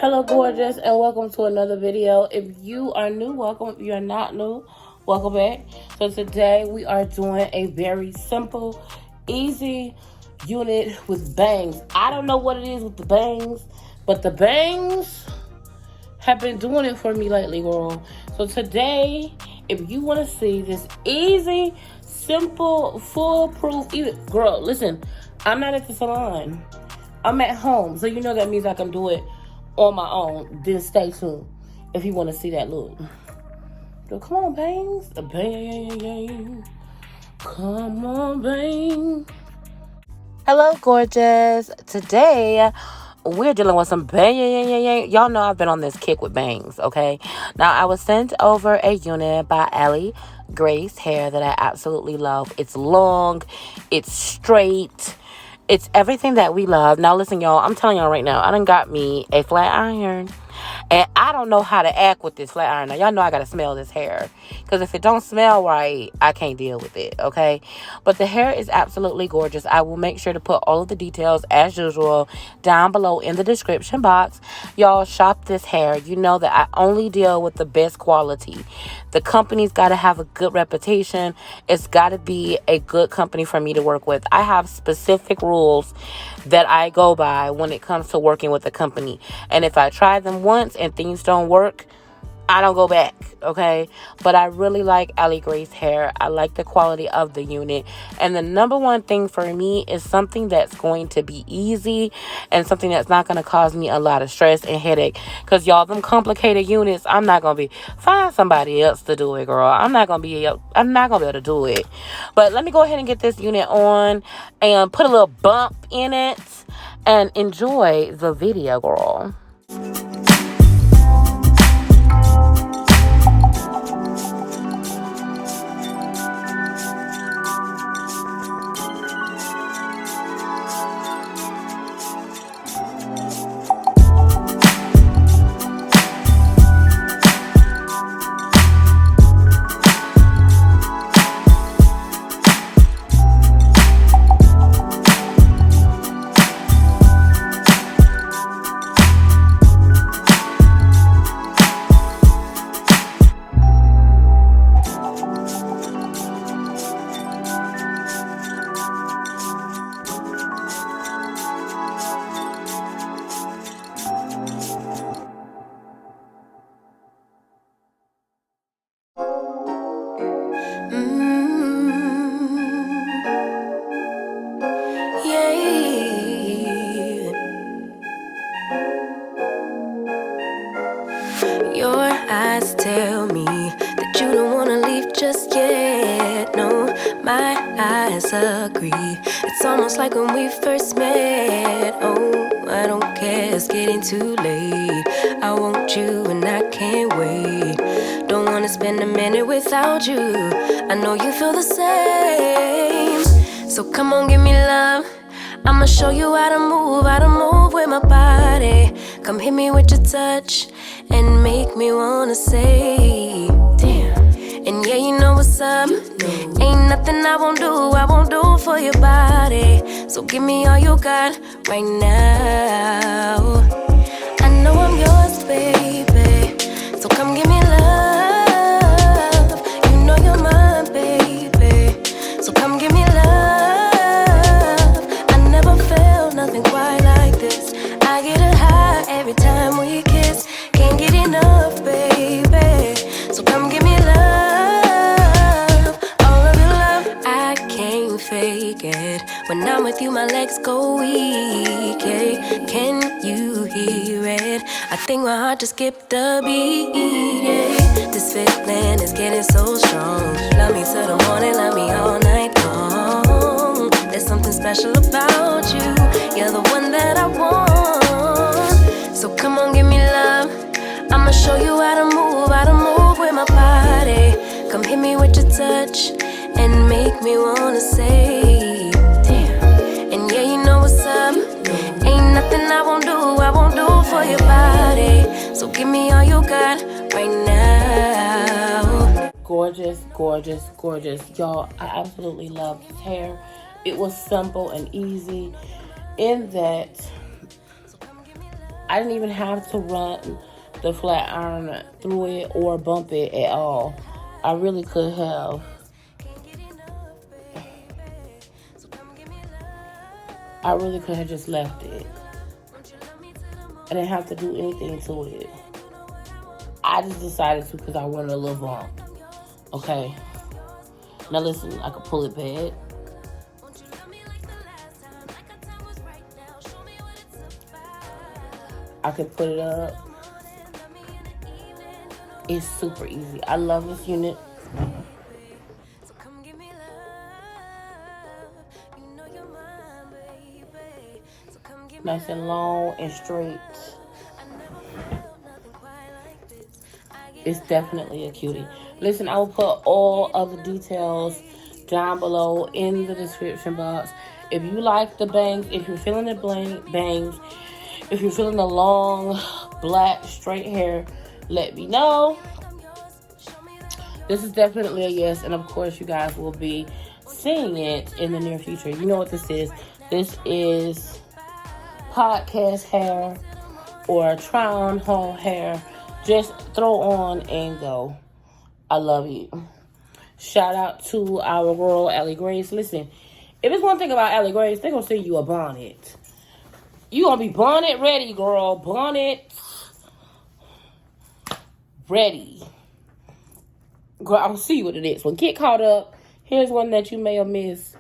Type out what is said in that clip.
Hello gorgeous, and welcome to another video. If you are new, welcome. If you are not new, welcome back. So today we are doing a very simple, easy unit with bangs. I don't know what it is with the bangs, but the bangs have been doing it for me lately, girl. So today, if you want to see this easy, simple, foolproof, girl, listen, I'm not at the salon. I'm at home, so you know that means I can do it on my own. Then stay tuned if you want to see that look. So come on, bangs. Bang. Come on, bang. Hello, gorgeous. Today, we're dealing with some bang. Y'all know I've been on this kick with bangs, okay? Now, I was sent over a unit by Aligracehair that I absolutely love. It's long. It's straight. It's everything that we love. Now, listen, y'all. I'm telling y'all right now. I done got me a flat iron. And I don't know how to act with this flat iron. Now, y'all know I got to smell this hair. Because if it don't smell right, I can't deal with it, okay? But the hair is absolutely gorgeous. I will make sure to put all of the details, as usual, down below in the description box. Y'all, shop this hair. You know that I only deal with the best quality. The company's got to have a good reputation. It's got to be a good company for me to work with. I have specific rules that I go by when it comes to working with a company. And if I try them once and things don't work, I don't go back, okay? But I really like Aligracehair. I like the quality of the unit. And the number one thing for me is something that's going to be easy and something that's not going to cause me a lot of stress and headache. Because, y'all, them complicated units, I'm not going to be... Find somebody else to do it, girl. I'm not going to be able to do it. But let me go ahead and get this unit on and put a little bump in it and enjoy the video, girl. Your eyes tell me that you don't wanna leave just yet. No, my eyes agree. It's almost like when we first met. Oh, I don't care, it's getting too late. I want you and I can't wait. Don't wanna spend a minute without you. I know you feel the same. So come on, give me love. I'ma show you how to move with my body. Come hit me with your touch and make me wanna say, damn. And yeah, you know what's up. Ain't nothing I won't do for your body. So give me all you got right now. I know I'm yours, baby. So come give me love. You know you're mine, baby. So come give me love. I never felt nothing quite like this. I get a high every time we kiss. Can't get enough, baby. So come give me love. All of your love, I can't fake it. When I'm with you, my legs go weak, yeah. Can you hear it? I think my heart just skipped a beat, yeah. This feeling is getting so strong. Love me till the morning, love me all night long. There's something special about you. You're the one that I want. So come on, give me love. I'ma show you how to move with my body. Come hit me with your touch and make me wanna say, damn. And yeah, you know what's up. Ain't nothing I won't do for your body. So give me all you got right now. Gorgeous, gorgeous, gorgeous. Y'all, I absolutely love this hair. It was simple and easy in that I didn't even have to run the flat iron through it or bump it at all. I really could have. I really could have just left it. I didn't have to do anything to it. I just decided to because I wanted a little bump. Okay. Now listen, I could pull it back. I can put it up. It's super easy. I love this unit. Nice and long and straight. It's definitely a cutie. Listen, I will put all of the details down below in the description box. If you like the bangs, if you're feeling the bangs, if you're feeling the long, black, straight hair, let me know. This is definitely a yes, and of course you guys will be seeing it in the near future. You know what this is. This is podcast hair or try-on haul hair. Just throw on and go. I love you. Shout out to our girl, Aligrace. Listen, if it's one thing about Aligrace, they're going to send you a bonnet. You going to be bonnet ready, girl. Bonnet ready. Girl, I'll see you with the next one. Get caught up. Here's one that you may have missed.